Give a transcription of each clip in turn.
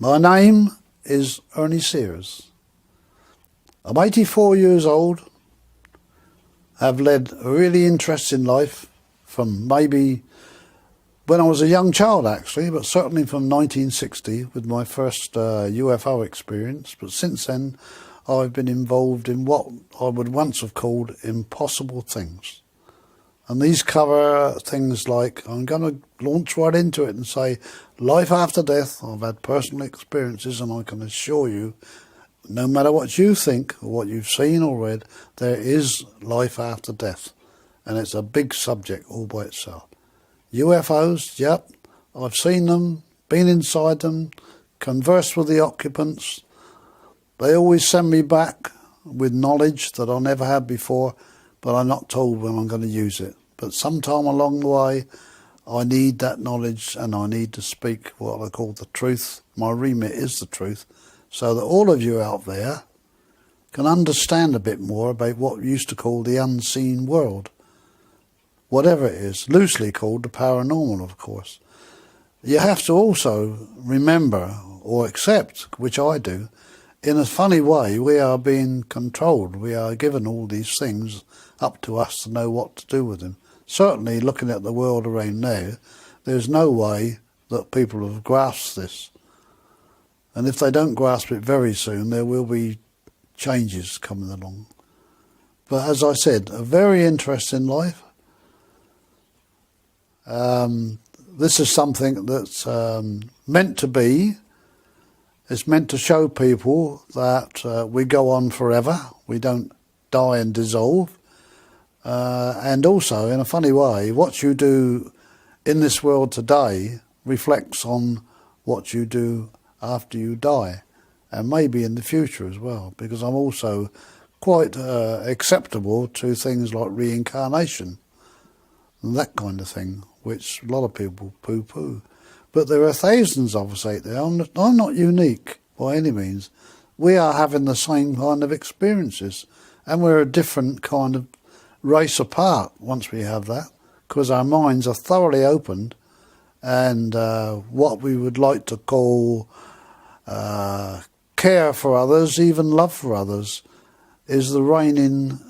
My name is Ernie Sears. I'm 84 years old, have led a really interesting life from maybe when I was a young child actually, but certainly from 1960 with my first UFO experience. But since then I've been involved in what I would once have called impossible things. And these cover things like, I'm going to launch right into it and say, life after death. I've had personal experiences and I can assure you, no matter what you think or what you've seen or read, there is life after death. And it's a big subject all by itself. UFOs, yep, I've seen them, been inside them, conversed with the occupants. They always send me back with knowledge that I never had before, but I'm not told when I'm going to use it. But sometime along the way, I need that knowledge and I need to speak what I call the truth. My remit is the truth, so that all of you out there can understand a bit more about what we used to call the unseen world. Whatever it is, loosely called the paranormal, of course. You have to also remember or accept, which I do, in a funny way, we are being controlled. We are given all these things up to us to know what to do with them. Certainly, looking at the world around now, there's no way that people have grasped this. And if they don't grasp it very soon, there will be changes coming along. But as I said, a very interesting life. This is something that's meant to be. It's meant to show people that we go on forever. We don't die and dissolve. And also, in a funny way, what you do in this world today reflects on what you do after you die, and maybe in the future as well, because I'm also quite acceptable to things like reincarnation and that kind of thing, which a lot of people poo-poo. But there are thousands of us out there. I'm not unique by any means. We are having the same kind of experiences, and we're a different kind of race apart once we have that, because our minds are thoroughly opened, and what we would like to call care for others, even love for others, is the reigning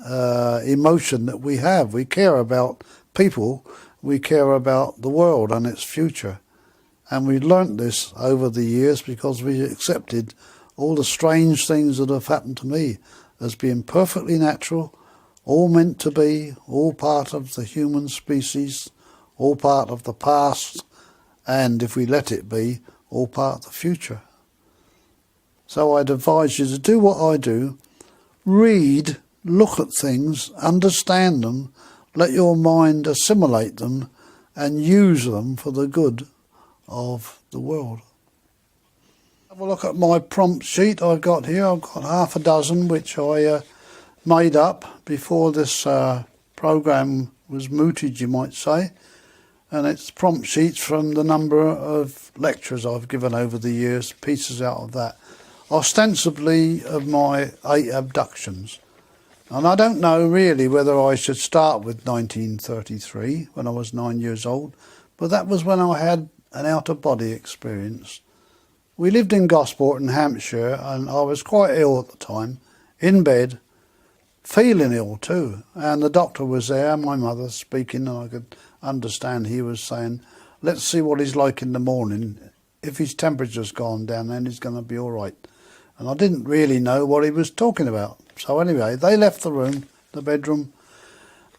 emotion that we have. We care about people, we care about the world and its future. And we learnt this over the years because we accepted all the strange things that have happened to me as being perfectly natural, all meant to be, all part of the human species, all part of the past, and if we let it be, all part of the future. So I'd advise you to do what I do, read, look at things, understand them, let your mind assimilate them and use them for the good of the world. Have a look at my prompt sheet I've got here. I've got half a dozen which I made up before this program was mooted, you might say, and it's prompt sheets from the number of lectures I've given over the years, pieces out of that, ostensibly of my 8 abductions. And I don't know really whether I should start with 1933 when I was 9 years old, but that was when I had an out-of-body experience. We lived in Gosport in Hampshire, and I was quite ill at the time, in bed, feeling ill too. And the doctor was there, my mother speaking, and I could understand he was saying, let's see what he's like in the morning. If his temperature's gone down, then he's going to be all right. And I didn't really know what he was talking about. So anyway, they left the room, the bedroom,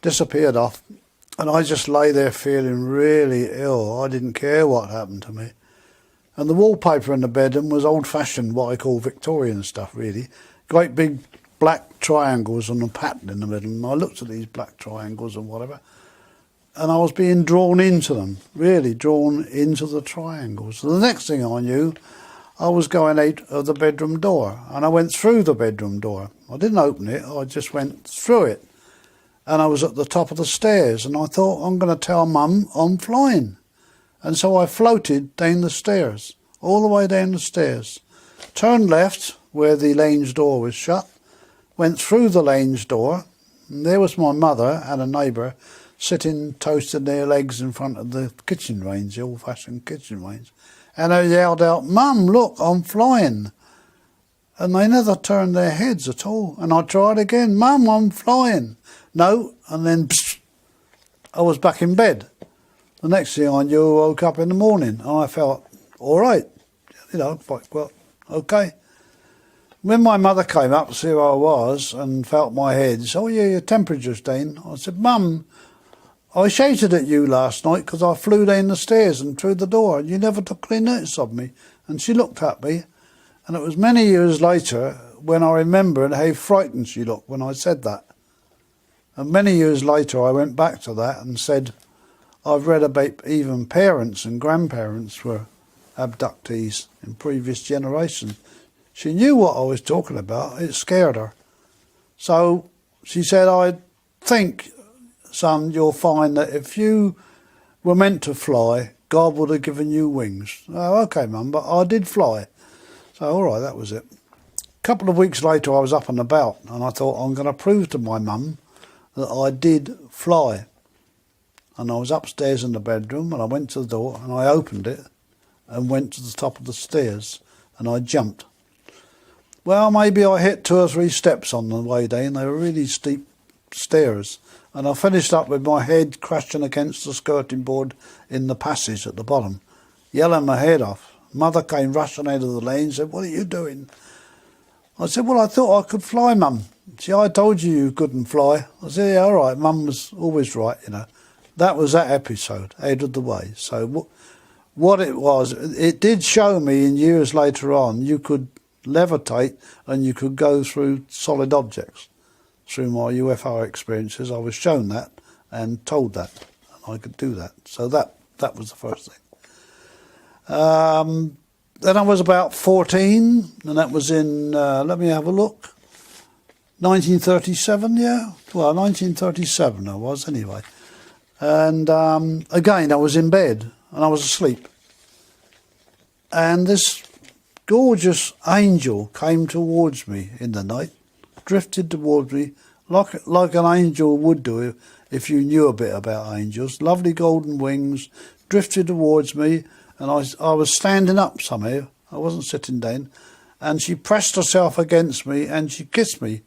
disappeared off. And I just lay there feeling really ill. I didn't care what happened to me. And the wallpaper in the bedroom was old-fashioned, what I call Victorian stuff, really. Great big black triangles and a pattern in the middle. And I looked at these black triangles and whatever, and I was being drawn into them, really drawn into the triangles. So the next thing I knew, I was going out of the bedroom door, and I went through the bedroom door. I didn't open it, I just went through it. And I was at the top of the stairs, and I thought, I'm going to tell Mum I'm flying. And so I floated down the stairs, all the way down the stairs, turned left where the lounge door was shut, went through the lounge door, and there was my mother and a neighbour sitting toasting their legs in front of the kitchen range, the old-fashioned kitchen range. And they yelled out, "Mum, look, I'm flying." And they never turned their heads at all. And I tried again, "Mum, I'm flying." No, and then psh, I was back in bed. The next thing I knew, I woke up in the morning and I felt all right. You know, like, well, okay. When my mother came up to see who I was and felt my head, she said, "Oh yeah, your temperature's down." I said, "Mum, I shouted at you last night because I flew down the stairs and through the door and you never took any notice of me." And she looked at me, and it was many years later when I remembered how frightened she looked when I said that. And many years later I went back to that and said, I've read about even parents and grandparents were abductees in previous generations. She knew what I was talking about. It scared her. So she said, "I think, son, you'll find that if you were meant to fly, God would have given you wings." "Oh, okay, Mum, but I did fly." So, all right, that was it. A couple of weeks later, I was up and about, and I thought, I'm going to prove to my mum that I did fly. And I was upstairs in the bedroom, and I went to the door, and I opened it, and went to the top of the stairs, and I jumped. Well, maybe I hit 2 or 3 steps on the way down. They were really steep stairs. And I finished up with my head crashing against the skirting board in the passage at the bottom, yelling my head off. Mother came rushing out of the lane and said, "What are you doing?" I said, "Well, I thought I could fly, Mum." "See, I told you couldn't fly." I said, "Yeah, all right, Mum was always right, you know." That was that episode, out of the way. So what it was, it did show me in years later on, you could levitate and you could go through solid objects. Through my UFO experiences, I was shown that and told that, and I could do that. So that was the first thing. Then I was about 14, and that was in, let me have a look, 1937, yeah? Well, 1937 I was, anyway. And again, I was in bed, and I was asleep. And this gorgeous angel came towards me in the night, drifted towards me like an angel would do if you knew a bit about angels. Lovely golden wings, drifted towards me, and I was standing up somehow. I wasn't sitting down. And she pressed herself against me and she kissed me.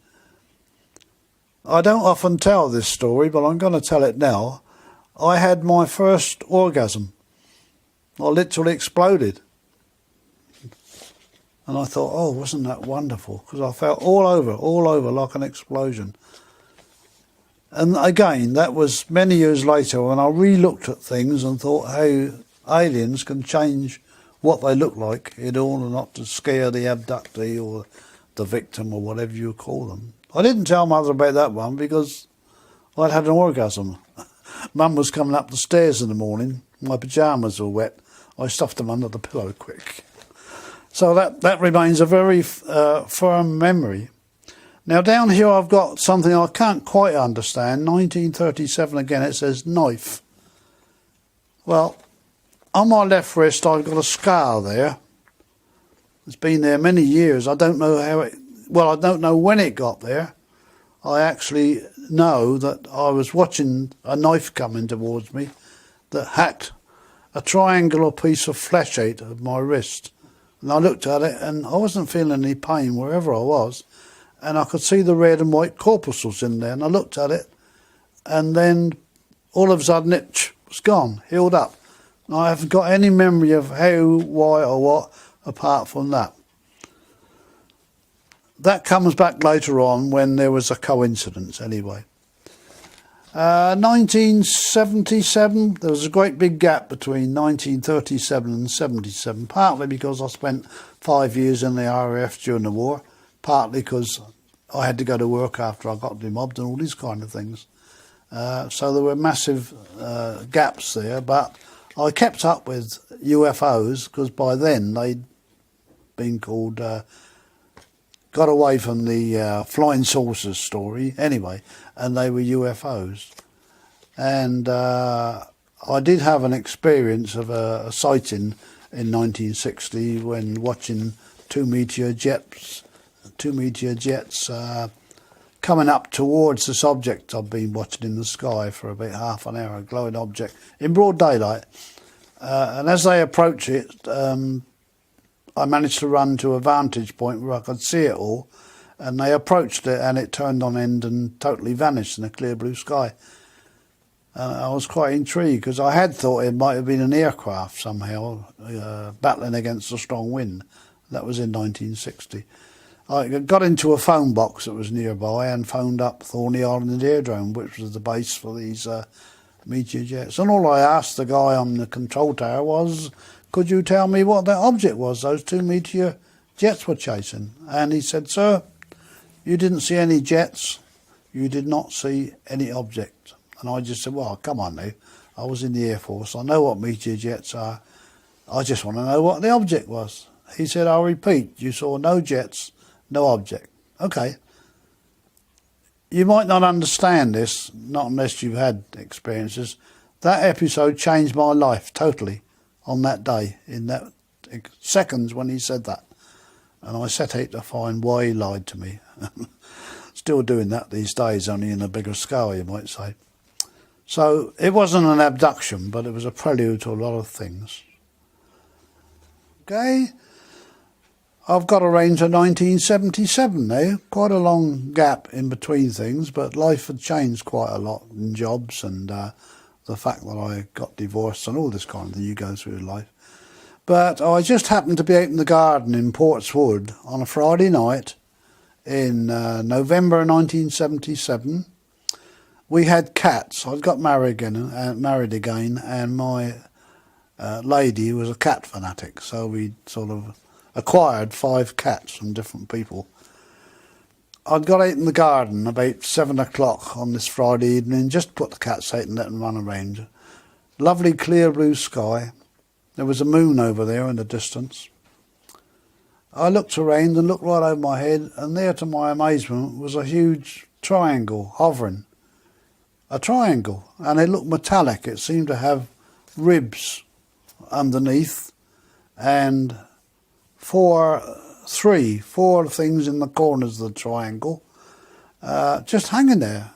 I don't often tell this story, but I'm going to tell it now. I had my first orgasm. I literally exploded. And I thought, oh, wasn't that wonderful? Because I felt all over like an explosion. And again, that was many years later when I re-looked at things and thought how aliens can change what they look like in order not to scare the abductee or the victim or whatever you call them. I didn't tell Mother about that one because I'd had an orgasm. Mum was coming up the stairs in the morning. My pyjamas were wet. I stuffed them under the pillow quick. So that remains a very firm memory. Now down here I've got something I can't quite understand. 1937 again, it says knife. Well, on my left wrist I've got a scar there. It's been there many years. I don't know I don't know when it got there. I actually know that I was watching a knife coming towards me that hacked a triangular piece of flesh out of my wrist. And I looked at it and I wasn't feeling any pain wherever I was. And I could see the red and white corpuscles in there. And I looked at it and then all of a sudden it was gone, healed up. And I haven't got any memory of how, why or what apart from that. That comes back later on when there was a coincidence anyway. 1977, there was a great big gap between 1937 and 77, partly because I spent 5 years in the RAF during the war, partly because I had to go to work after I got demobbed and all these kind of things. So there were massive gaps there, but I kept up with UFOs because by then they'd been called... got away from the flying saucers story anyway, and they were UFOs. And I did have an experience of a sighting in 1960 when watching two meteor jets coming up towards this object I've been watching in the sky for about half an hour, a glowing object in broad daylight. And as they approach it, I managed to run to a vantage point where I could see it all, and they approached it and it turned on end and totally vanished in a clear blue sky. And I was quite intrigued because I had thought it might have been an aircraft somehow battling against a strong wind. That was in 1960. I got into a phone box that was nearby and phoned up Thorney Island Aerodrome, which was the base for these meteor jets. And all I asked the guy on the control tower was, could you tell me what that object was those two meteor jets were chasing? And he said, sir, you didn't see any jets, you did not see any object. And I just said, well, come on now, I was in the Air Force, I know what meteor jets are, I just want to know what the object was. He said, I'll repeat, you saw no jets, no object. Okay. You might not understand this, not unless you've had experiences. That episode changed my life totally on that day, in that seconds when he said that. And I set out to find why he lied to me. Still doing that these days, only in a bigger scale, you might say. So it wasn't an abduction, but it was a prelude to a lot of things. Okay. I've got a range of 1977 now, quite a long gap in between things, but life had changed quite a lot in jobs and the fact that I got divorced and all this kind of thing you go through in life. But I just happened to be out in the garden in Portswood on a Friday night in November 1977. We had cats. I'd got married again, and my lady was a cat fanatic, so we sort of acquired 5 cats from different people. I'd got out in the garden about 7 o'clock on this Friday evening, just put the cats out and let them run around. Lovely clear blue sky. There was a moon over there in the distance. I looked around and looked right over my head, and there, to my amazement, was a huge triangle hovering. A triangle, and it looked metallic. It seemed to have ribs underneath, and four things in the corners of the triangle, just hanging there.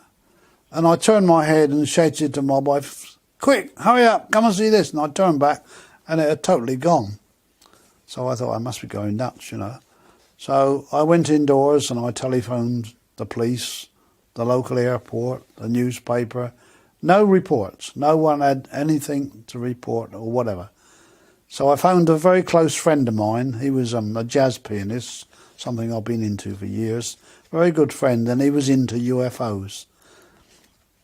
And I turned my head and shouted to my wife, quick, hurry up, come and see this. And I turned back and it had totally gone. So I thought I must be going nuts, you know. So I went indoors and I telephoned the police, the local airport, the newspaper. No reports. No one had anything to report or whatever. So I found a very close friend of mine. He was a jazz pianist, something I've been into for years. Very good friend, and he was into UFOs.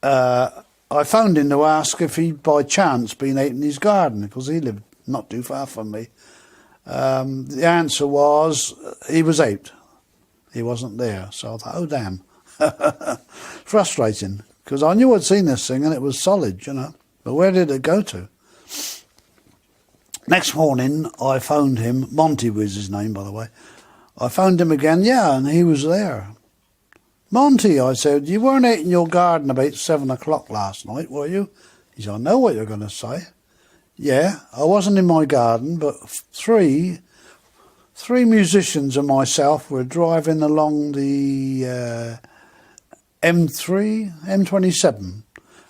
I phoned him to ask if he'd by chance been out in his garden, because he lived not too far from me. The answer was he was out. He wasn't there. So I thought, oh damn. Frustrating, because I knew I'd seen this thing and it was solid, you know. But where did it go to? Next morning, I phoned him. Monty was his name, by the way. I phoned him again, yeah, and he was there. Monty, I said, you weren't out in your garden about 7 o'clock last night, were you? He said, I know what you're going to say. Yeah, I wasn't in my garden, but three musicians and myself were driving along the M27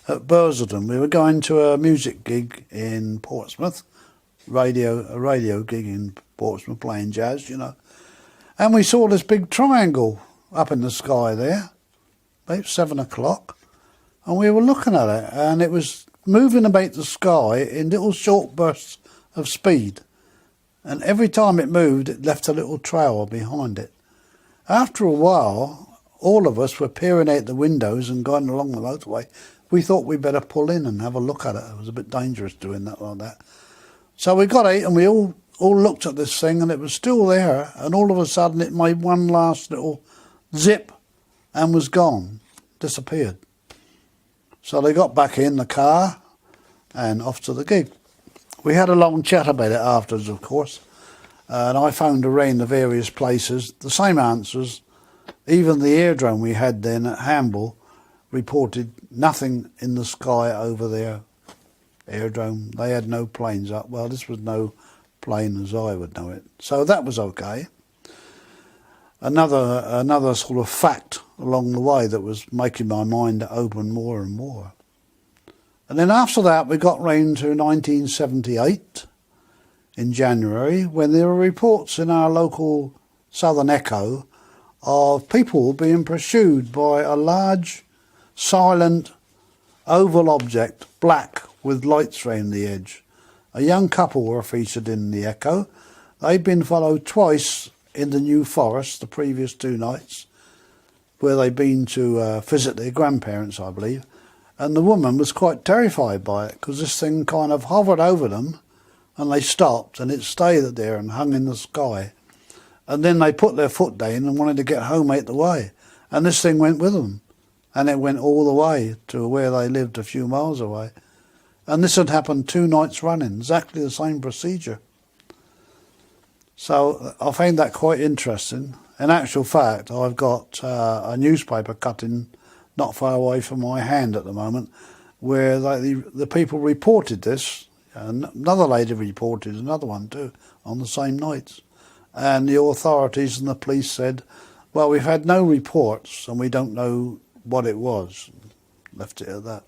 at Bursledon. We were going to a music gig in Portsmouth. A radio gig in Portsmouth, playing jazz, you know. And we saw this big triangle up in the sky there, about 7 o'clock. And we were looking at it, and it was moving about the sky in little short bursts of speed. And every time it moved, it left a little trail behind it. After a while, all of us were peering out the windows and going along the motorway. We thought we'd better pull in and have a look at it. It was a bit dangerous doing that like that. So we got out and we all looked at this thing, and it was still there, and all of a sudden it made one last little zip and was gone, disappeared. So they got back in the car and off to the gig. We had a long chat about it afterwards, of course, and I found around the various places the same answers. Even the aerodrome we had then at Hamble reported nothing in the sky over their aerodrome. They had no planes up. Well, this was no plane as I would know it. So that was okay. another sort of fact along the way that was making my mind open more and more. And then after that, we got round to 1978 in January, when there were reports in our local Southern Echo of people being pursued by a large, silent, oval object, black, with lights round the edge. A young couple were featured in the Echo. They'd been followed twice in the New Forest the previous 2 nights, where they'd been to visit their grandparents, I believe. And the woman was quite terrified by it, because this thing kind of hovered over them, and they stopped, and it stayed there and hung in the sky. And then they put their foot down and wanted to get home out the way. And this thing went with them. And it went all the way to where they lived a few miles away. And this had happened 2 nights running, exactly the same procedure. So I found that quite interesting. In actual fact, I've got a newspaper cutting not far away from my hand at the moment, where the people reported this. And another lady reported another one too, on the same nights. And the authorities and the police said, well, we've had no reports and we don't know what it was. Left it at that.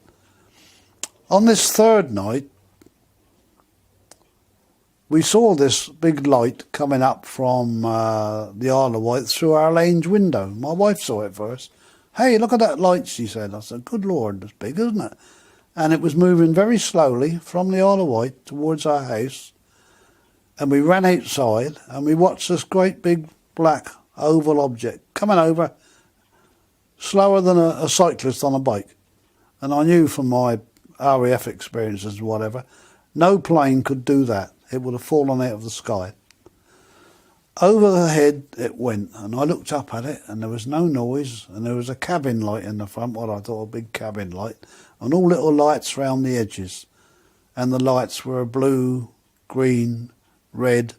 On this 3rd night, we saw this big light coming up from the Isle of Wight through our lounge window. My wife saw it first. Hey, look at that light, she said. I said, good Lord, it's big, isn't it? And it was moving very slowly from the Isle of Wight towards our house. And we ran outside and we watched this great big black oval object coming over slower than a cyclist on a bike. And I knew from my RAF experiences and whatever, no plane could do that. It would have fallen out of the sky. Over the head it went, and I looked up at it, and there was no noise, and there was a cabin light in the front, what I thought a big cabin light, and all little lights round the edges. And the lights were blue, green, red.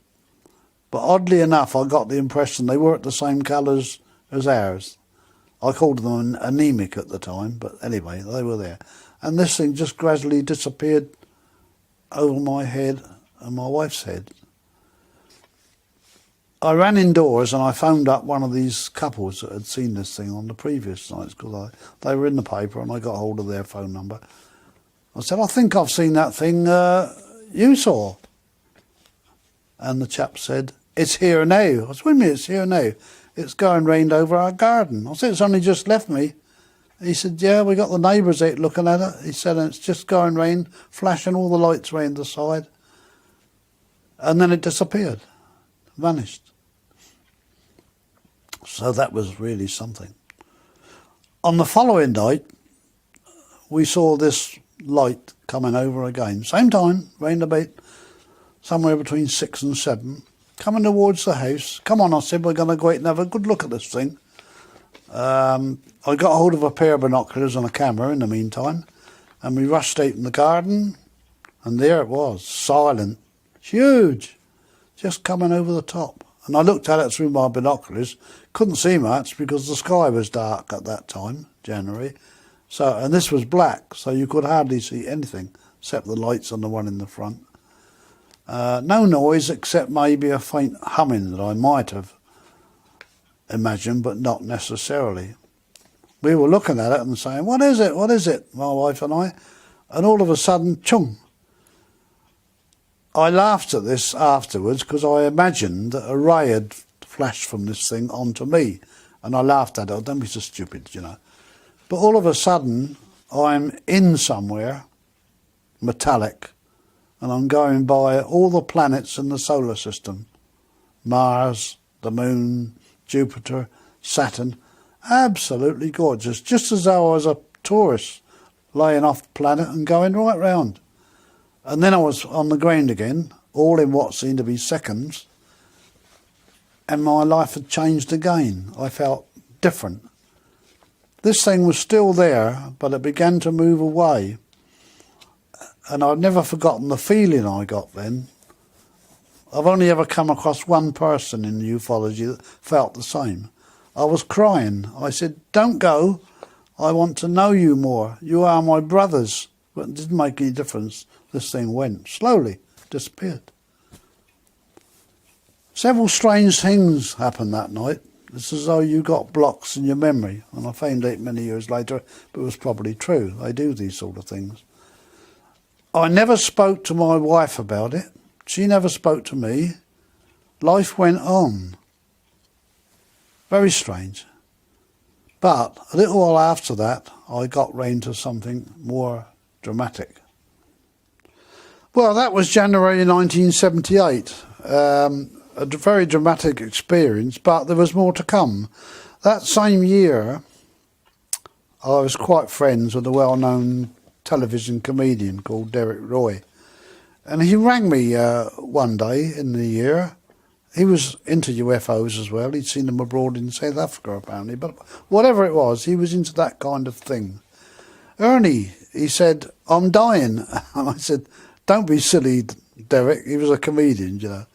But oddly enough, I got the impression they weren't the same colours as ours. I called them anemic at the time, but anyway, they were there. And this thing just gradually disappeared over my head and my wife's head. I ran indoors and I phoned up one of these couples that had seen this thing on the previous nights, because they were in the paper and I got hold of their phone number. I said, I think I've seen that thing you saw. And the chap said, it's here now. I said, wait a minute, it's here now. It's going round over our garden. I said, it's only just left me. He said, yeah, we got the neighbours out looking at it. He said, and it's just going round, flashing all the lights round the side. And then it disappeared, vanished. So that was really something. On the following night, we saw this light coming over again. Same time, round about somewhere between 6 and 7, coming towards the house. Come on, I said, we're going to go out and have a good look at this thing. I got hold of a pair of binoculars and a camera in the meantime, and we rushed out in the garden, and there it was, silent, huge, just coming over the top. And I looked at it through my binoculars, couldn't see much because the sky was dark at that time, January. So, and this was black, so you could hardly see anything except the lights on the one in the front. No noise except maybe a faint humming that I might have imagined, but not necessarily. We were looking at it and saying, what is it, what is it, my wife and I? And all of a sudden, chung. I laughed at this afterwards because I imagined that a ray had flashed from this thing onto me. And I laughed at it. Oh, don't be so stupid, you know. But all of a sudden, I'm in somewhere, metallic, and I'm going by all the planets in the solar system. Mars, the Moon, Jupiter, Saturn. Absolutely gorgeous. Just as though I was a tourist laying off the planet and going right round. And then I was on the ground again, all in what seemed to be seconds, and my life had changed again. I felt different. This thing was still there, but it began to move away. And I've never forgotten the feeling I got then. I've only ever come across one person in ufology that felt the same. I was crying. I said, don't go. I want to know you more. You are my brothers. But it didn't make any difference. This thing went slowly, disappeared. Several strange things happened that night. It's as though you got blocks in your memory. And I found out many years later, but it was probably true. They do these sort of things. I never spoke to my wife about it. She never spoke to me. Life went on. Very strange. But a little while after that, I got round to something more dramatic. Well, that was January 1978. A very dramatic experience, but there was more to come. That same year, I was quite friends with a well-known television comedian called Derek Roy. And he rang me one day in the year. He was into UFOs as well. He'd seen them abroad in South Africa, apparently. But whatever it was, he was into that kind of thing. Ernie, he said, I'm dying. And I said, don't be silly, Derek. He was a comedian, you know.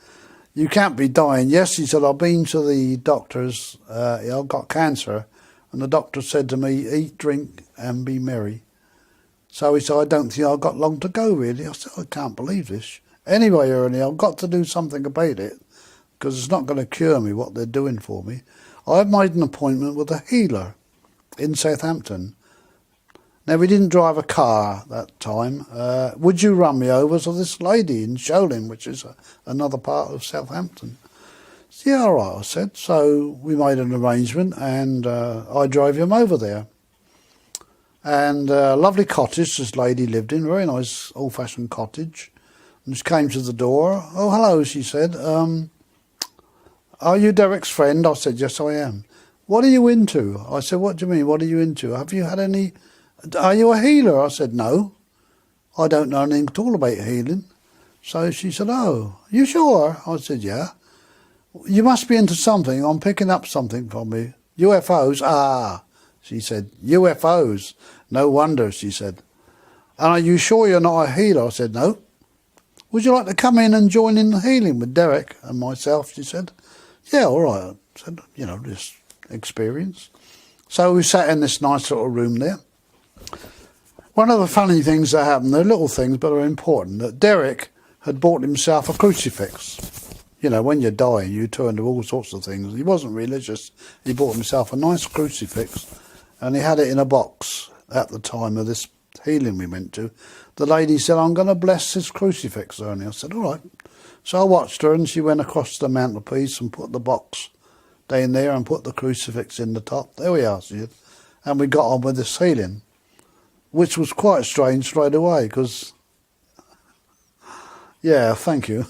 You can't be dying. Yes, he said, I've been to the doctors. I've got cancer. And the doctor said to me, eat, drink, and be merry. So he said, I don't think I've got long to go, really. I said, I can't believe this. Anyway, Ernie, I've got to do something about it, because it's not going to cure me what they're doing for me. I've made an appointment with a healer in Southampton. Now, we didn't drive a car that time. Would you run me over to this lady in Sholing, which is another part of Southampton? Yeah, all right, I said. So we made an arrangement, and I drove him over there. And a lovely cottage this lady lived in, very nice old-fashioned cottage. And she came to the door. Oh, hello, she said. Are you Derek's friend? I said, yes, I am. What are you into? I said, what do you mean, what are you into? Have you had any... Are you a healer? I said, no. I don't know anything at all about healing. So she said, oh, you sure? I said, yeah. You must be into something. I'm picking up something from you. UFOs? Ah, she said, UFOs. No wonder, she said. And are you sure you're not a healer? I said, no. Would you like to come in and join in the healing with Derek and myself? She said. Yeah, all right. I said, you know, this experience. So we sat in this nice little room there. One of the funny things that happened, they're little things but are important, that Derek had bought himself a crucifix. You know, when you're dying, you turn to all sorts of things. He wasn't religious. He bought himself a nice crucifix, and he had it in a box at the time of this healing we went to. The lady said, I'm going to bless this crucifix, Ernie. I said, all right. So I watched her, and she went across the mantelpiece and put the box down there and put the crucifix in the top. There we are, she said. And we got on with this healing, which was quite strange straight away, because, yeah, thank you.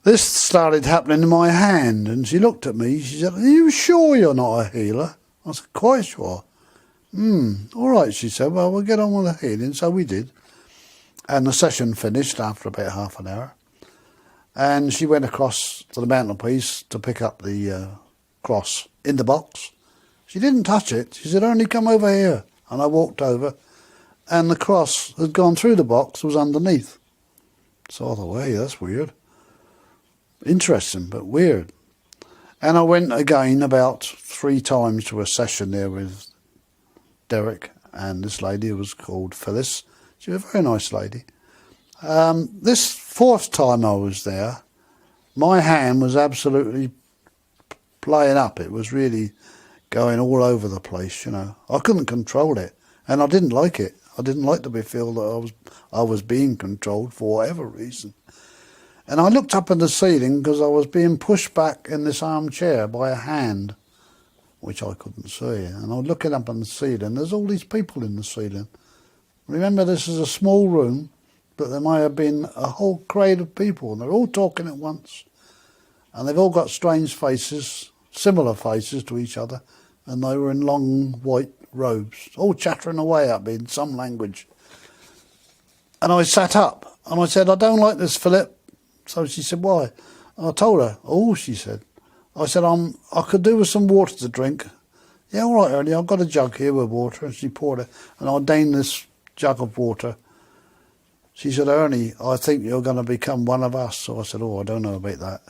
This started happening in my hand, and she looked at me. She said, are you sure you're not a healer? I said, quite sure. All right, she said, well, we'll get on with the healing. So we did. And the session finished after about half an hour. And she went across to the mantelpiece to pick up the cross in the box. She didn't touch it. She said, Ernie, come over here. And I walked over, and the cross had gone through the box, was underneath. So I thought, hey, that's weird. Interesting, but weird. And I went again about 3 times to a session there with Derek and this lady who was called Phyllis. She was a very nice lady. This 4th time I was there, my hand was absolutely playing up. It was really going all over the place, you know. I couldn't control it, and I didn't like it. I didn't like to feel that I was being controlled for whatever reason. And I looked up in the ceiling because I was being pushed back in this armchair by a hand, which I couldn't see. And I was looking up in the ceiling. There's all these people in the ceiling. Remember, this is a small room, but there may have been a whole crowd of people, and they're all talking at once. And they've all got strange faces, similar faces to each other, and they were in long white robes, all chattering away at me in some language. And I sat up, and I said, I don't like this, Philip. So she said, why? And I told her, oh, she said. I said, I could do with some water to drink. Yeah, all right, Ernie, I've got a jug here with water. And she poured it, and I downed this jug of water. She said, Ernie, I think you're going to become one of us. So I said, oh, I don't know about that.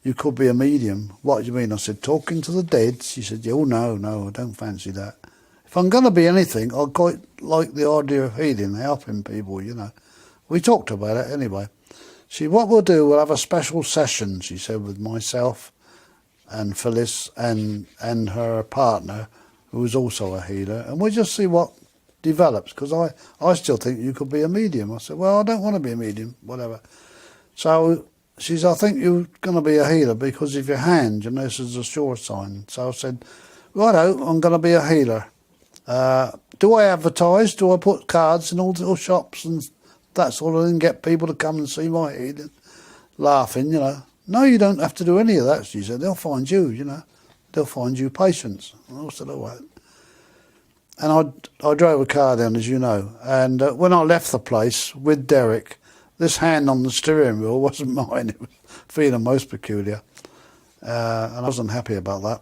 You could be a medium. What do you mean? I said, talking to the dead. She said, oh, no, I don't fancy that. If I'm going to be anything, I quite like the idea of healing, helping people, you know. We talked about it anyway. She, what we'll do, we'll have a special session, she said, with myself, and Phyllis and her partner, who was also a healer, and we'll just see what develops, because I still think you could be a medium. I said, well, I don't want to be a medium, whatever. So she said, I think you're going to be a healer because of your hand, you know, this is a sure sign. So I said, righto, I'm going to be a healer. Do I advertise? Do I put cards in all the little shops and that sort of thing, get people to come and see my healing? Laughing, you know. No, you don't have to do any of that, she said. They'll find you, you know. They'll find you patients. I said, all right. And I drove a car down, as you know. And when I left the place with Derek, this hand on the steering wheel wasn't mine. It was feeling most peculiar. And I wasn't happy about that.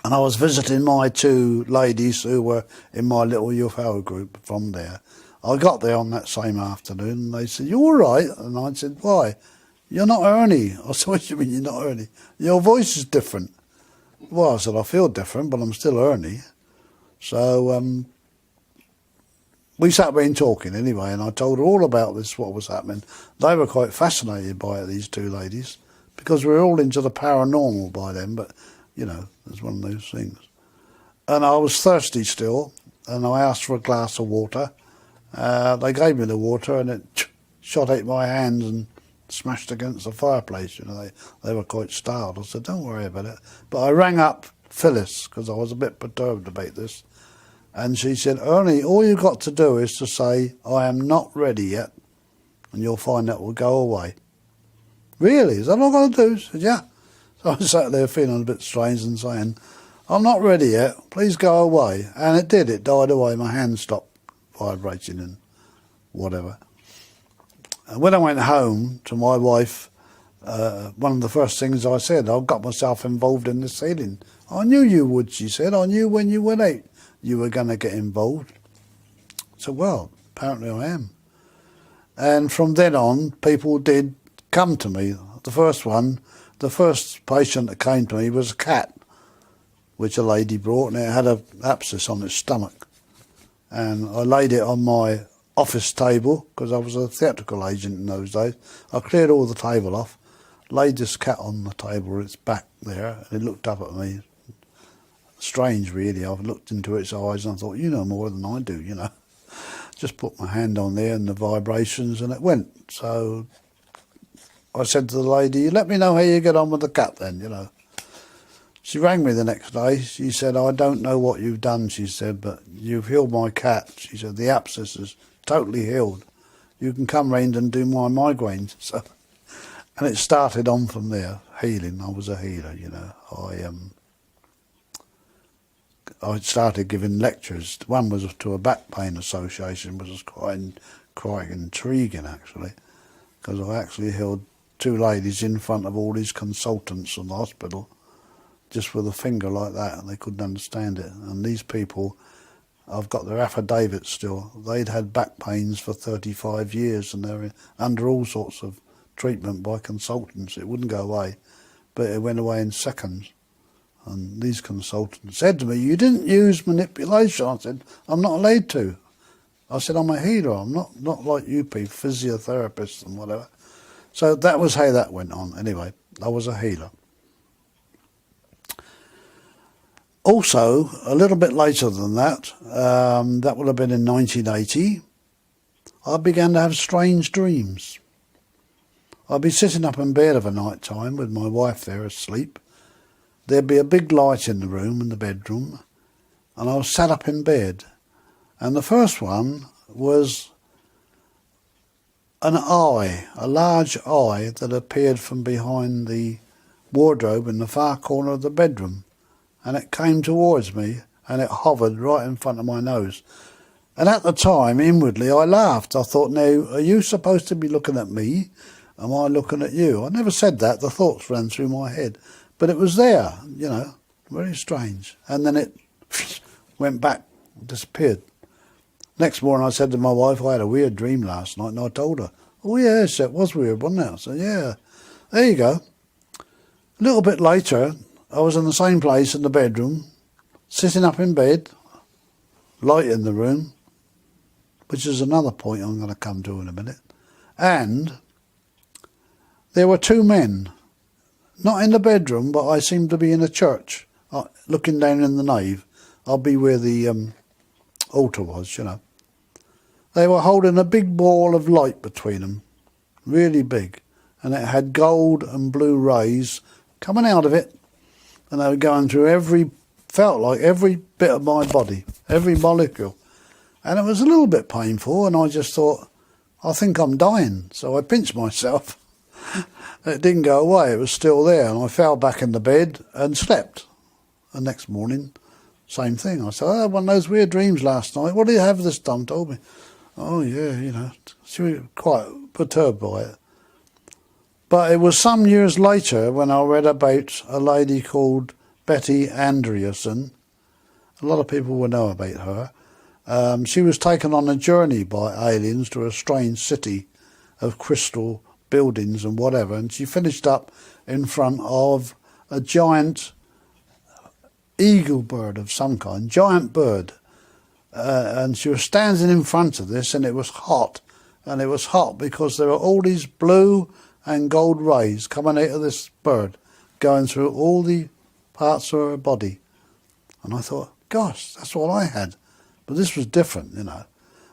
And I was visiting my two ladies who were in my little UFO group from there. I got there on that same afternoon and they said, you all right? And I said, why? You're not Ernie. I said, what do you mean you're not Ernie? Your voice is different. Well, I said, I feel different, but I'm still Ernie. So we sat being talking anyway, and I told her all about this, what was happening. They were quite fascinated by it, these two ladies, because we were all into the paranormal by then, but, you know, it's one of those things. And I was thirsty still, and I asked for a glass of water. They gave me the water, and it shot out my hands and smashed against the fireplace. You know, they were quite startled. I said, don't worry about it. But I rang up Phyllis, because I was a bit perturbed about this. And she said, Ernie, all you've got to do is to say, I am not ready yet, and you'll find that will go away. Really? Is that all I've got to do? I said, yeah. So I sat there feeling a bit strange and saying, I'm not ready yet, please go away. And it did, it died away. My hand stopped vibrating and whatever. And when I went home to my wife, one of the first things I said, I got myself involved in this healing. I knew you would, she said. I knew when you went out you were going to get involved. So, well, apparently I am. And from then on, people did come to me. The first patient that came to me was a cat, which a lady brought, and it had an abscess on its stomach. And I laid it on my office table, because I was a theatrical agent in those days. I cleared all the table off, laid this cat on the table with its back there, and it looked up at me. Strange, really. I looked into its eyes and I thought, you know more than I do, you know. Just put my hand on there and the vibrations, and it went. So I said to the lady, let me know how you get on with the cat then, you know. She rang me the next day. She said, I don't know what you've done, she said, but you've healed my cat. She said, the abscess is totally healed. You can come round and do my migraines. So, and it started on from there, healing. I was a healer, you know. I started giving lectures. One was to a back pain association, which was quite intriguing, actually, because I actually held two ladies in front of all these consultants in the hospital, just with a finger like that, and they couldn't understand it. And these people, I've got their affidavits still. They'd had back pains for 35 years, and they're under all sorts of treatment by consultants. It wouldn't go away, but it went away in seconds. And these consultants said to me, you didn't use manipulation. I said, I'm not allowed to. I said, I'm a healer. I'm not like you people, physiotherapists and whatever. So that was how that went on. Anyway, I was a healer. Also, a little bit later than that, that would have been in 1980, I began to have strange dreams. I'd be sitting up in bed of a night time with my wife there asleep. There'd be a big light in the room, in the bedroom, and I was sat up in bed. And the first one was an eye, a large eye that appeared from behind the wardrobe in the far corner of the bedroom. And it came towards me, and it hovered right in front of my nose. And at the time, inwardly, I laughed. I thought, now, are you supposed to be looking at me? Am I looking at you? I never said that. The thoughts ran through my head. But it was there, you know, very strange. And then it went back, disappeared. Next morning I said to my wife, I had a weird dream last night, and I told her, oh yes, it was weird, wasn't it? I said, yeah, there you go. A little bit later, I was in the same place in the bedroom, sitting up in bed, light in the room, which is another point I'm going to come to in a minute. And there were two men Not in the bedroom, but I seemed to be in a church, looking down in the nave. I'll be where the altar was, you know. They were holding a big ball of light between them, really big, and it had gold and blue rays coming out of it, and they were going through felt like every bit of my body, every molecule. And it was a little bit painful, and I just thought, I think I'm dying. So I pinched myself. It didn't go away, it was still there, and I fell back in the bed and slept. The next morning, same thing. I said, I had one of those weird dreams last night. What do you have this time? Told me. Oh yeah, you know, she was quite perturbed by it. But it was some years later when I read about a lady called Betty Andreasen. A lot of people will know about her. She was taken on a journey by aliens to a strange city of crystal buildings and whatever, and she finished up in front of a giant eagle bird of some kind, giant bird. And she was standing in front of this, and it was hot. And it was hot because there were all these blue and gold rays coming out of this bird, going through all the parts of her body. And I thought, gosh, that's what I had. But this was different, you know.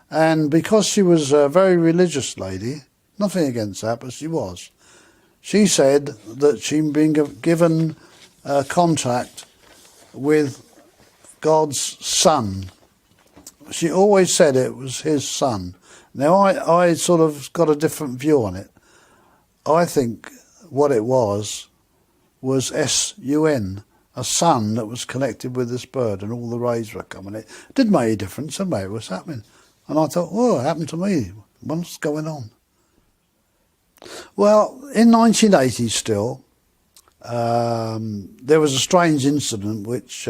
And because she was a very religious lady, nothing against that, but she was, she said that she'd been given contact with God's son. She always said it was his son. Now, I sort of got a different view on it. I think what it was S-U-N, a sun that was connected with this bird, and all the rays were coming in. It didn't make a difference, somehow it was happening. And I thought, oh, it happened to me. What's going on? Well, in 1980 still, there was a strange incident which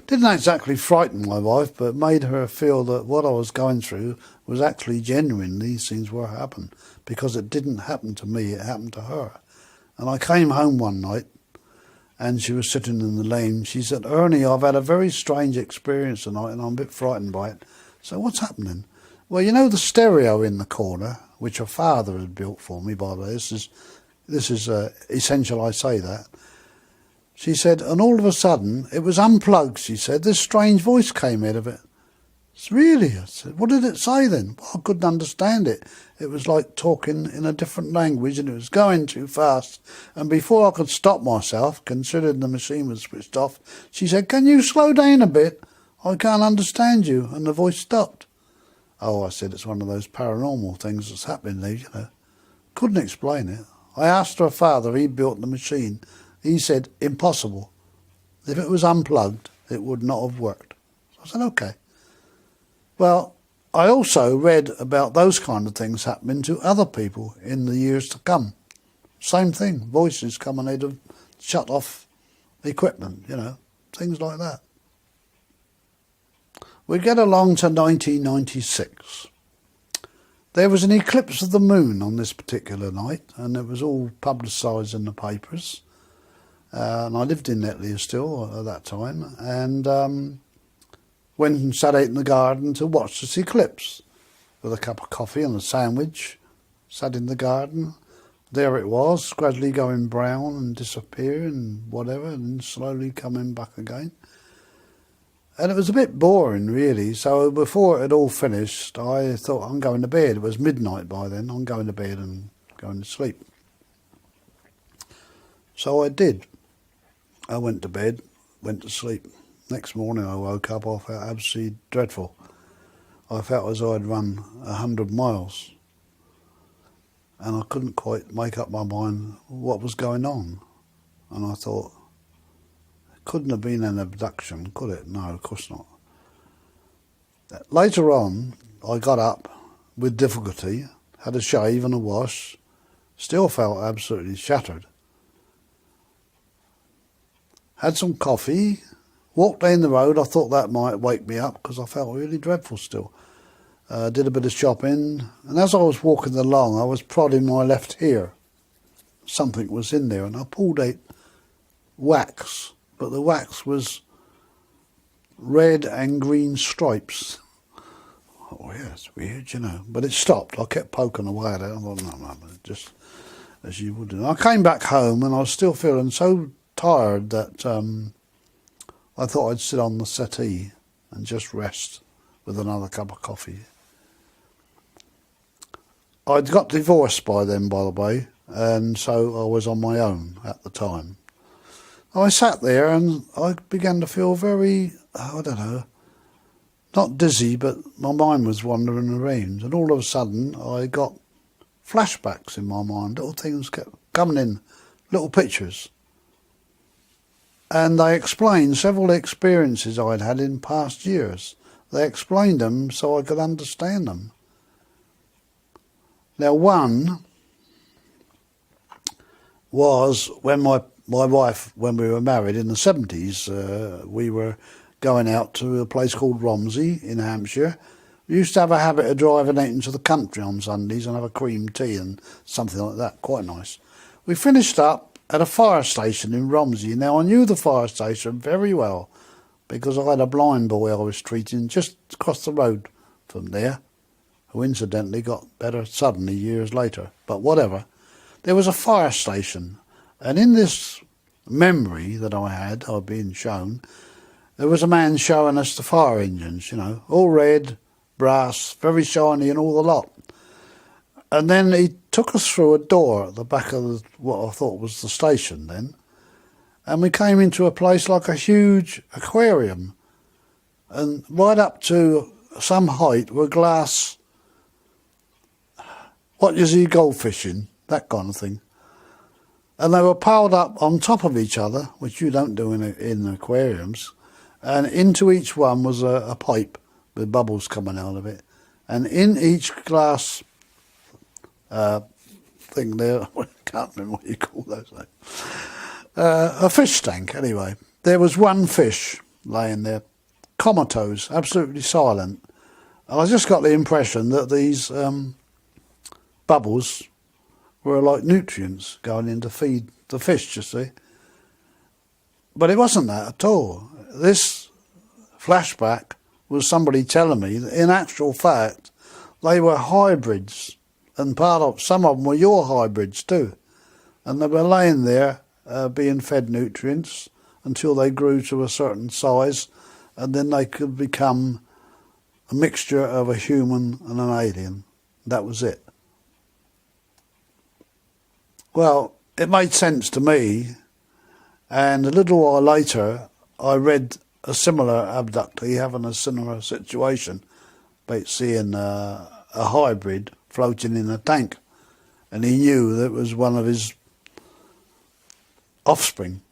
didn't exactly frighten my wife, but made her feel that what I was going through was actually genuine. These things were happening, because it didn't happen to me, it happened to her. And I came home one night, and she was sitting in the lane. She said, Ernie, I've had a very strange experience tonight, and I'm a bit frightened by it. So what's happening? Well, you know the stereo in the corner, which her father had built for me, by the way. This is essential I say that. She said, and all of a sudden, it was unplugged, she said. This strange voice came out of it. It's really? I said, what did it say then? Well, I couldn't understand it. It was like talking in a different language, and it was going too fast. And before I could stop myself, considering the machine was switched off, she said, can you slow down a bit? I can't understand you. And the voice stopped. Oh, I said, it's one of those paranormal things that's happening there, you know. Couldn't explain it. I asked her father, he built the machine. He said, impossible. If it was unplugged, it would not have worked. So I said, okay. Well, I also read about those kind of things happening to other people in the years to come. Same thing, voices coming out of shut off equipment, you know, things like that. We get along to 1996. There was an eclipse of the moon on this particular night, and it was all publicised in the papers. And I lived in Netley still at that time, and went and sat out in the garden to watch this eclipse with a cup of coffee and a sandwich. Sat in the garden. There it was, gradually going brown and disappearing and whatever, and slowly coming back again. And it was a bit boring, really. So before it had all finished, I thought, I'm going to bed. It was midnight by then. I'm going to bed and going to sleep. So I did. I went to bed, went to sleep. Next morning I woke up, I felt absolutely dreadful. I felt as though I'd run 100 miles. And I couldn't quite make up my mind what was going on. And I thought, it couldn't have been an abduction, could it? No, of course not. Later on, I got up with difficulty, had a shave and a wash, still felt absolutely shattered. Had some coffee, walked down the road. I thought that might wake me up because I felt really dreadful still. Did a bit of shopping, and as I was walking along, I was prodding my left ear. Something was in there, and I pulled out wax, but the wax was red and green stripes. Oh yeah, it's weird, you know. But it stopped. I kept poking away at it. I thought, no, just as you would do. I came back home and I was still feeling so tired that I thought I'd sit on the settee and just rest with another cup of coffee. I'd got divorced by then, by the way, and so I was on my own at the time. I sat there and I began to feel very, I don't know, not dizzy, but my mind was wandering around. And all of a sudden I got flashbacks in my mind. Little things kept coming in, little pictures. And they explained several experiences I'd had in past years. They explained them so I could understand them. Now, one was when my wife, when we were married in the 70s, we were going out to a place called Romsey in Hampshire. We used to have a habit of driving out into the country on Sundays and have a cream tea and something like that, quite nice. We finished up at a fire station in Romsey. Now, I knew the fire station very well because I had a blind boy I was treating just across the road from there, who incidentally got better suddenly years later. But whatever. There was a fire station, and in this memory that I had, I'd been shown, there was a man showing us the fire engines, you know, all red, brass, very shiny and all the lot. And then he took us through a door at the back of what I thought was the station then, and we came into a place like a huge aquarium, and right up to some height were glass, what you see goldfish in, that kind of thing. And they were piled up on top of each other, which you don't do in aquariums, and into each one was a pipe with bubbles coming out of it. And in each glass thing there, I can't remember what you call those things, a fish tank anyway. There was one fish laying there, comatose, absolutely silent. And I just got the impression that these bubbles were like nutrients going in to feed the fish, you see. But it wasn't that at all. This flashback was somebody telling me that in actual fact they were hybrids, and some of them were your hybrids too. And they were laying there being fed nutrients until they grew to a certain size, and then they could become a mixture of a human and an alien. That was it. Well, it made sense to me, and a little while later I read a similar abductee having a similar situation, about seeing a hybrid floating in a tank, and he knew that it was one of his offspring.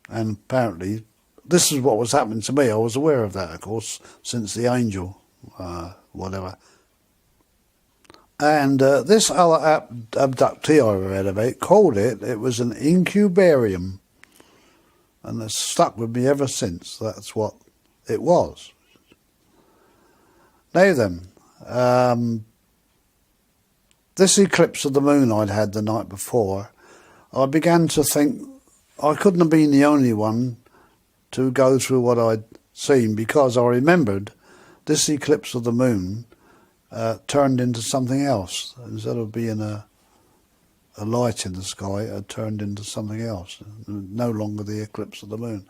And apparently this is what was happening to me. I was aware of that, of course, since the angel, whatever. And this other abductee I read about called it was an incubarium. And it's stuck with me ever since. That's what it was. Now then, this eclipse of the moon I'd had the night before, I began to think I couldn't have been the only one to go through what I'd seen, because I remembered this eclipse of the moon turned into something else. Instead of being a light in the sky, it turned into something else, no longer the eclipse of the moon.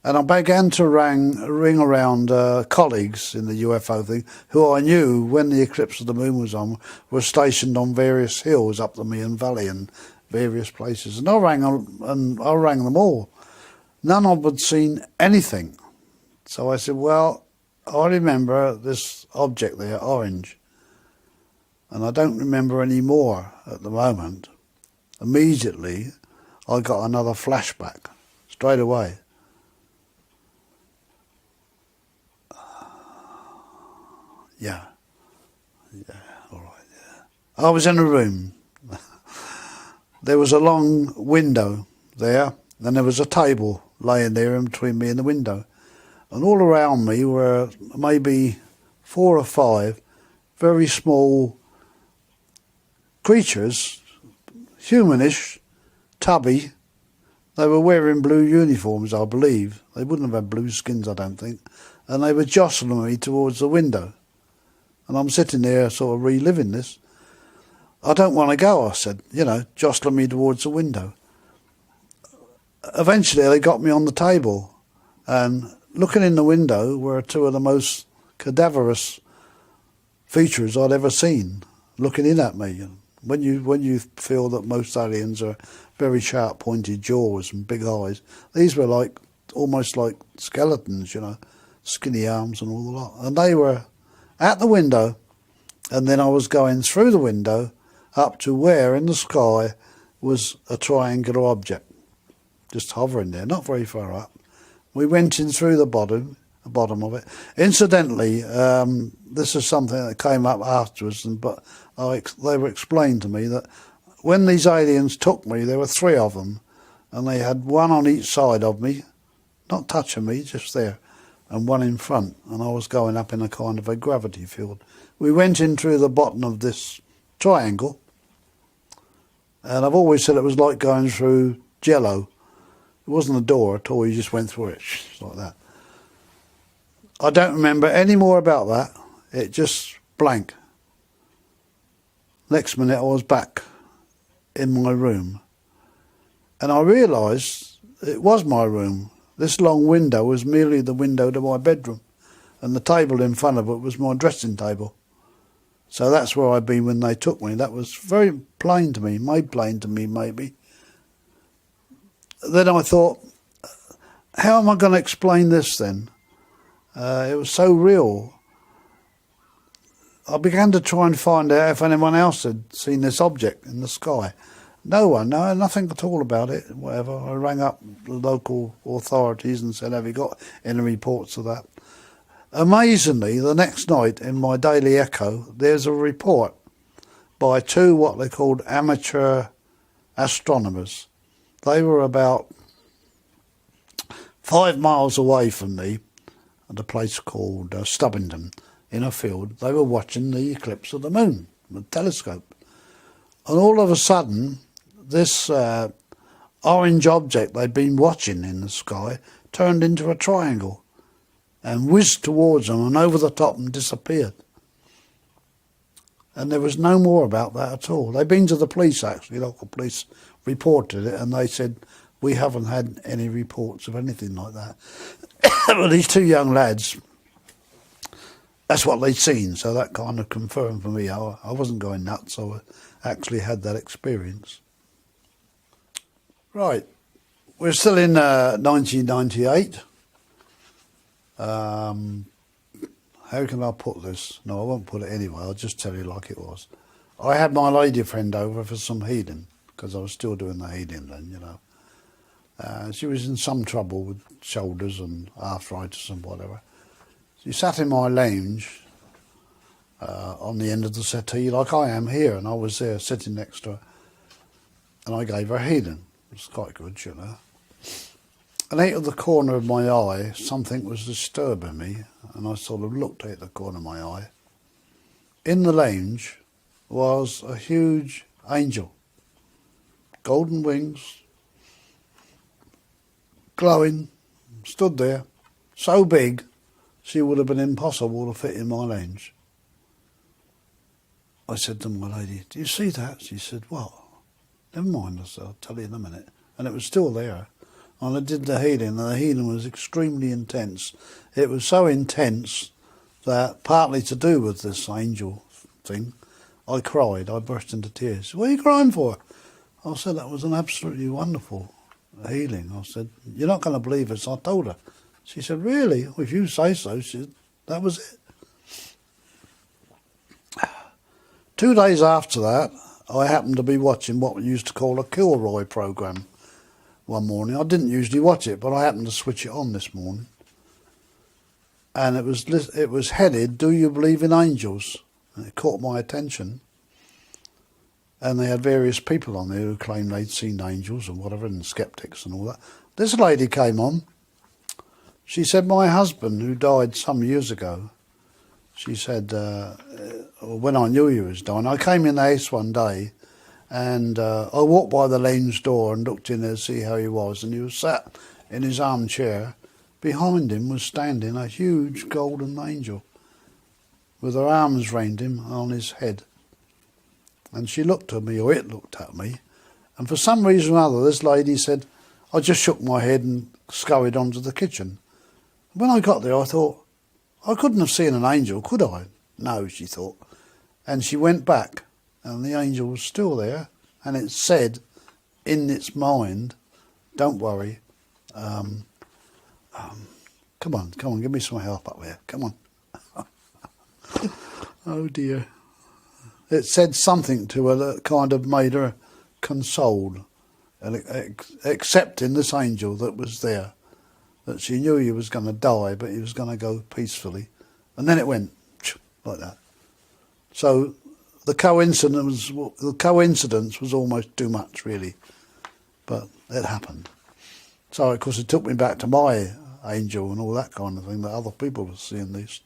And I began to ring around colleagues in the UFO thing, who I knew when the eclipse of the moon was on, were stationed on various hills up the Meon Valley and various places. And I rang them all. None of them had seen anything. So I said, well, I remember this object there, orange, and I don't remember any more at the moment. Immediately, I got another flashback, straight away. Yeah, all right, yeah. I was in a room. There was a long window there, and there was a table laying there in between me and the window. And all around me were maybe 4 or 5 very small creatures, humanish, tubby. They were wearing blue uniforms, I believe. They wouldn't have had blue skins, I don't think. And they were jostling me towards the window. And I'm sitting there sort of reliving this. I don't want to go, I said, jostling me towards the window. Eventually they got me on the table, and looking in the window were two of the most cadaverous features I'd ever seen, looking in at me. When you feel that most aliens are very sharp pointed jaws and big eyes, these were almost like skeletons, skinny arms and all the lot. And they were at the window, and then I was going through the window up to where in the sky was a triangular object, just hovering there, not very far up. We went in through the bottom of it. Incidentally, this is something that came up afterwards, but they were explained to me that when these aliens took me, there were three of them, and they had one on each side of me, not touching me, just there, and one in front, and I was going up in a kind of a gravity field. We went in through the bottom of this triangle, and I've always said it was like going through jello. It wasn't a door at all, you just went through it, like that. I don't remember any more about that. It just blank. Next minute I was back in my room, and I realised it was my room. This long window was merely the window to my bedroom, and the table in front of it was my dressing table. So that's where I'd been when they took me. That was very plain to me, made plain to me maybe. Then I thought, how am I going to explain this then? It was so real. I began to try and find out if anyone else had seen this object in the sky. No one, no, nothing at all about it, whatever. I rang up the local authorities and said, have you got any reports of that? Amazingly, the next night in my Daily Echo, there's a report by two what they called amateur astronomers. They were about 5 miles away from me at a place called Southampton in a field. They were watching the eclipse of the moon with a telescope. And all of a sudden, this orange object they'd been watching in the sky turned into a triangle and whizzed towards them and over the top and disappeared. And there was no more about that at all. They'd been to the police, actually, local police reported it, and they said, we haven't had any reports of anything like that. But these two young lads, that's what they'd seen, so that kind of confirmed for me. I wasn't going nuts, I actually had that experience. Right, we're still in 1998. How can I put this? No, I won't put it anyway, I'll just tell you like it was. I had my lady friend over for some healing, because I was still doing the healing then, she was in some trouble with shoulders and arthritis and whatever. She sat in my lounge on the end of the settee like I am here, and I was there sitting next to her, and I gave her healing. It was quite good, And out of the corner of my eye, something was disturbing me, and I sort of looked at the corner of my eye. In the lounge was a huge angel, golden wings, glowing, stood there, so big she would have been impossible to fit in my lounge. I said to my lady, do you see that? She said, what? Never mind, I said, I'll tell you in a minute. And it was still there. And I did the healing, and the healing was extremely intense. It was so intense that, partly to do with this angel thing, I cried. I burst into tears. What are you crying for? I said, that was an absolutely wonderful healing. I said, you're not going to believe it. So I told her. She said, really? Well, if you say so. She said, that was it. 2 days after that, I happened to be watching what we used to call a Kilroy programme one morning. I didn't usually watch it, but I happened to switch it on this morning. And it was headed, Do You Believe in Angels? And it caught my attention. And they had various people on there who claimed they'd seen angels and whatever, and skeptics and all that. This lady came on. She said, my husband, who died some years ago, she said, when I knew he was dying, I came in the house one day, and I walked by the lounge door and looked in there to see how he was, and he was sat in his armchair. Behind him was standing a huge golden angel with her arms round him on his head. And she looked at me, or it looked at me, and for some reason or other, this lady said, I just shook my head and scurried onto the kitchen. When I got there, I thought, I couldn't have seen an angel, could I? No, she thought. And she went back, and the angel was still there, and it said in its mind, don't worry, come on, give me some help up there, come on. Oh dear. It said something to her that kind of made her consoled, and accepting this angel that was there, that she knew he was going to die, but he was going to go peacefully. And then it went like that. So the coincidence was almost too much, really, but it happened. So of course it took me back to my angel and all that kind of thing, that other people were seeing these.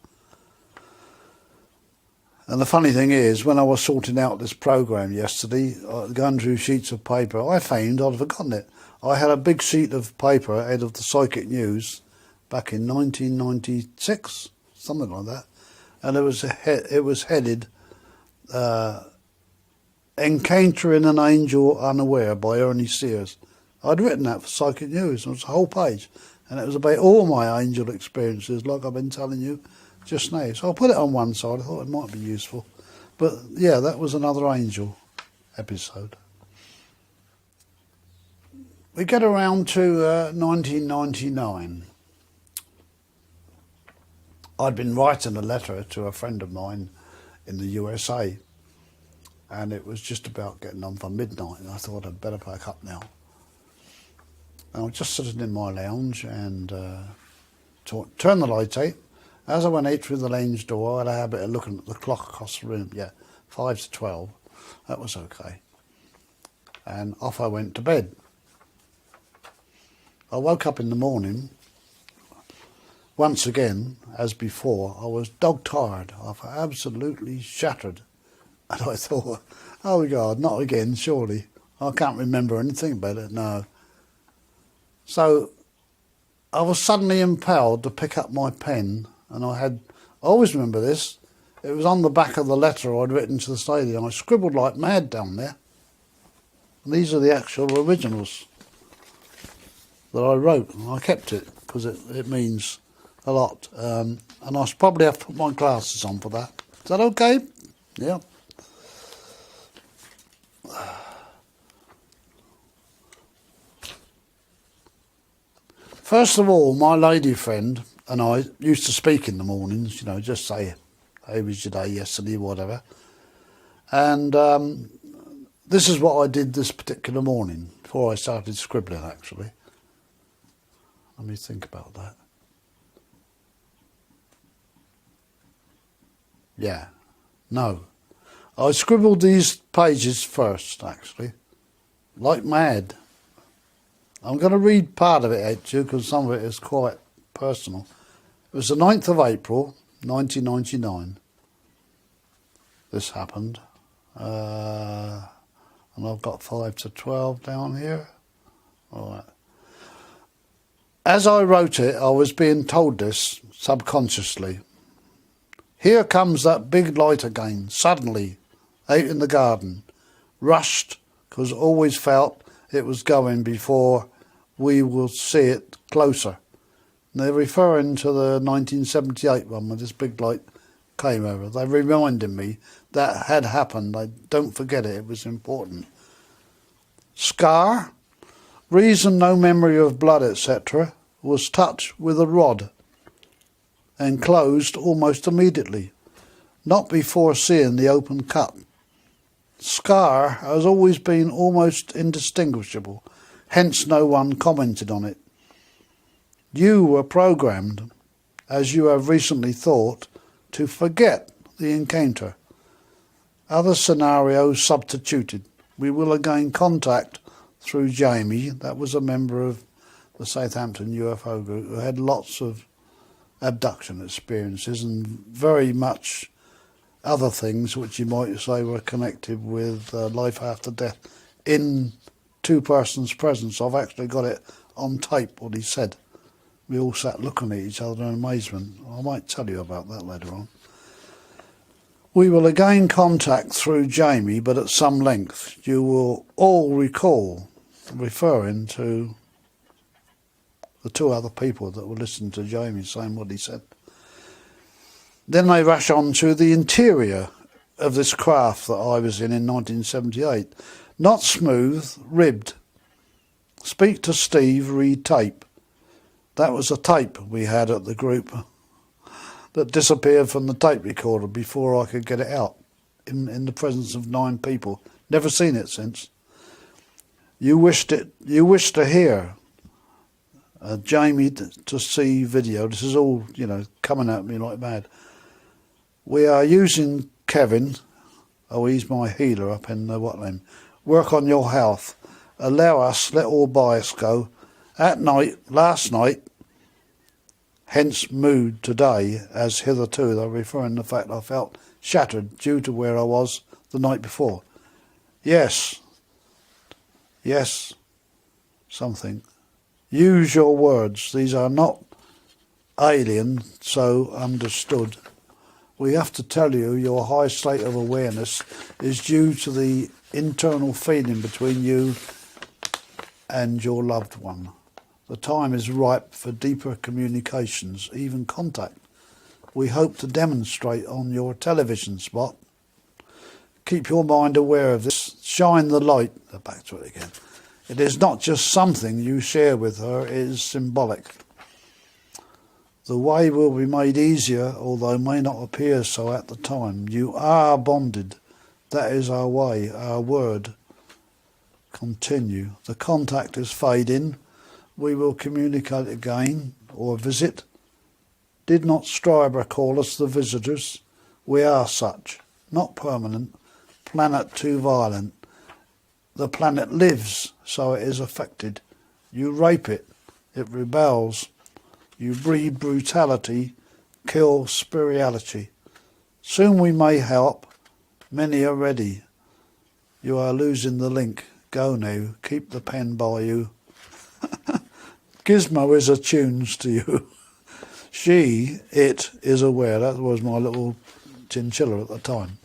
And the funny thing is, when I was sorting out this program yesterday, going through sheets of paper, I found I'd forgotten it. I had a big sheet of paper out of the Psychic News back in 1996, something like that, and it was headed "Encountering an Angel Unaware" by Ernie Sears. I'd written that for Psychic News, and it was a whole page, and it was about all my angel experiences, like I've been telling you just now. So I put it on one side. I thought it might be useful. But yeah, that was another angel episode. We get around to 1999. I'd been writing a letter to a friend of mine in the USA, and it was just about getting on for midnight, and I thought I'd better pack up now. And I was just sitting in my lounge and turned the light out. As I went out through the lounge door, I had a habit of looking at the clock across the room. Yeah, 5 to 12. That was okay. And off I went to bed. I woke up in the morning. Once again, as before, I was dog-tired. I was absolutely shattered. And I thought, oh God, not again, surely. I can't remember anything about it, no. So I was suddenly impelled to pick up my pen, and I always remember this, it was on the back of the letter I'd written to the lady, and I scribbled like mad down there. And these are the actual originals that I wrote, and I kept it because it means a lot. And I probably have to put my glasses on for that. Is that okay? Yeah. First of all, my lady friend and I used to speak in the mornings, you know, just say, how was your day yesterday, whatever. And this is what I did this particular morning, before I started scribbling, actually. Let me think about that. Yeah, no. I scribbled these pages first, actually, like mad. I'm going to read part of it out to you because some of it is quite personal. It was the 9th of April, 1999. This happened. And I've got 5 to 12 down here. All right. As I wrote it, I was being told this subconsciously. Here comes that big light again, suddenly, out in the garden. Rushed, because always felt it was going before we will see it closer. And they're referring to the 1978 one when this big light came over. They reminded me that had happened. I don't forget it, it was important. Scar, reason no memory of blood, etc., was touched with a rod and closed almost immediately, not before seeing the open cut. Scar has always been almost indistinguishable, hence no one commented on it. You were programmed, as you have recently thought, to forget the encounter. Other scenarios substituted. We will again contact through Jamie, that was a member of the Southampton UFO group, who had lots of abduction experiences and very much other things which you might say were connected with life after death in two persons' presence. I've actually got it on tape, what he said. We all sat looking at each other in amazement. I might tell you about that later on. We will again contact through Jamie, but at some length. You will all recall, referring to the two other people that were listening to Jamie saying what he said. Then they rush on to the interior of this craft that I was in 1978. Not smooth, ribbed. Speak to Steve, read tape. That was a tape we had at the group that disappeared from the tape recorder before I could get it out in the presence of 9 people. Never seen it since. You wish to hear Jamie to see video. This is all, coming at me like mad. We are using Kevin. Oh, he's my healer up in the Watling. Work on your health. Allow us, let all bias go. At night, last night, hence mood today, as hitherto, they're referring to the fact I felt shattered due to where I was the night before. Yes, something. Use your words. These are not alien, so understood. We have to tell you your high state of awareness is due to the internal feeling between you and your loved one. The time is ripe for deeper communications, even contact. We hope to demonstrate on your television spot. Keep your mind aware of this. Shine the light. Back to it again. It is not just something you share with her, it is symbolic. The way will be made easier, although may not appear so at the time. You are bonded. That is our way, our word. Continue. The contact is fading. We will communicate again, or visit. Did not Stryber call us the visitors? We are such, not permanent. Planet too violent. The planet lives, so it is affected. You rape it, it rebels. You breed brutality, kill spirituality. Soon we may help. Many are ready. You are losing the link. Go now. Keep the pen by you. Gizmo is attuned to you. It is aware. That was my little chinchilla at the time.